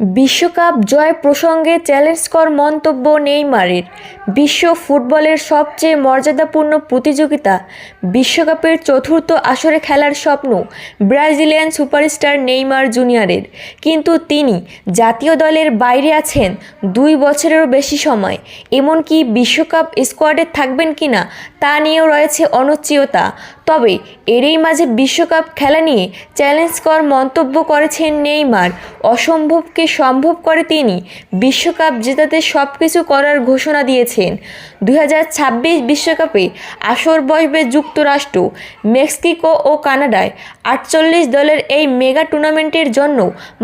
বিশ্বকাপ জয় প্রসঙ্গে চ্যালেঞ্জকর মন্তব্য নেইমারের। বিশ্ব ফুটবলের সবচেয়ে মর্যাদাপূর্ণ প্রতিযোগিতা বিশ্বকাপের চতুর্থ আসরে খেলার স্বপ্ন ব্রাজিলিয়ান সুপারস্টার নেইমার জুনিয়রের, কিন্তু তিনি জাতীয় দলের বাইরে আছেন 2 বছরেরও বেশি সময়। এমনকি বিশ্বকাপ স্কোয়াডে থাকবেন কিনা তা নিয়েও রয়েছে অনিশ্চয়তা। তবে এরই মাঝে বিশ্বকাপ খেলা নিয়ে চ্যালেঞ্জকর মন্তব্য করেছেন নেইমার। অসম্ভবকে সম্ভব করে তিনি বিশ্বকাপ জেতাতে সব কিছু করার ঘোষণা দিয়েছেন। 2026 বিশ্বকাপে আসর বসবে যুক্তরাষ্ট্র, মেক্সিকো ও কানাডায়। 48 দলের এই মেগা টুর্নামেন্টের জন্য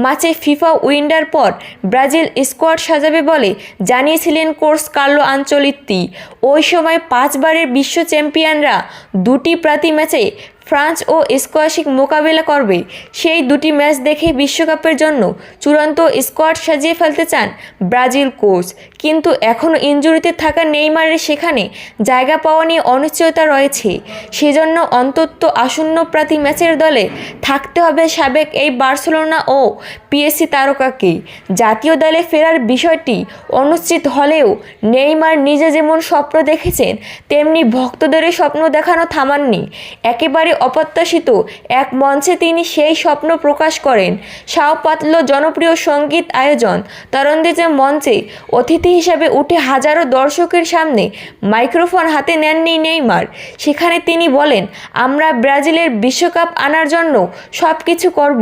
মাঝে ফিফা উইন্ডার পর ব্রাজিল স্কোয়াড সাজাবে বলে জানিয়েছিলেন কোচ কার্লো আনচেলত্তি। ওই সময় 5 বারের বিশ্ব চ্যাম্পিয়নরা 2টি প্রতি ম্যাচে ফ্রান্স ও স্কোয়াশিক মোকাবেলা করবে। সেই 2টি ম্যাচ দেখে বিশ্বকাপের জন্য চূড়ান্ত স্কোয়াড সাজিয়ে ফেলতে চান ব্রাজিল কোচ, কিন্তু এখনও ইনজুরিতে থাকা নেইমারের সেখানে জায়গা পাওয়া নিয়ে অনিশ্চয়তা রয়েছে। সেজন্য অন্তত আসন্ন প্রতি ম্যাচের দলে থাকতে হবে সাবেক এই বার্সেলোনা ও পিএসজি তারকাকে। জাতীয় দলে ফেরার বিষয়টি অনিশ্চিত হলেও নেইমার নিজে যেমন স্বপ্ন দেখেছেন, তেমনি ভক্তদের স্বপ্ন দেখানো থামাননি। একেবারে অপ্রত্যাশিত এক মঞ্চে তিনি সেই স্বপ্ন প্রকাশ করেন। সাও পাওলোর জনপ্রিয় সঙ্গীত আয়োজন তরন্দেজে মঞ্চে অতিথি হিসেবে উঠে হাজারো দর্শকের সামনে মাইক্রোফোন হাতে নেননি নেইমার। সেখানে তিনি বলেন, আমরা ব্রাজিলের বিশ্বকাপ আনার জন্য সব কিছু করব,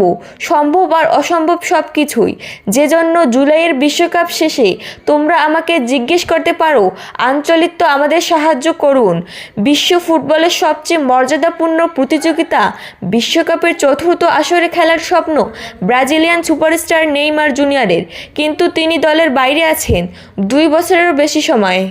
সম্ভব আর অসম্ভব সব কিছুই। যে জন্য জুলাইয়ের বিশ্বকাপ শেষে তোমরা আমাকে জিজ্ঞেস করতে পারো, আঞ্চলিক আমাদের সাহায্য করুন। বিশ্ব ফুটবলের সবচেয়ে মর্যাদাপূর্ণ প্রতিযোগিতা বিশ্বকাপের চতুর্থ আসরে খেলার স্বপ্ন ব্রাজিলিয়ান সুপারস্টার নেইমার জুনিয়রের, কিন্তু তিনি দলের বাইরে আছেন 2 বছরেরও বেশি সময়।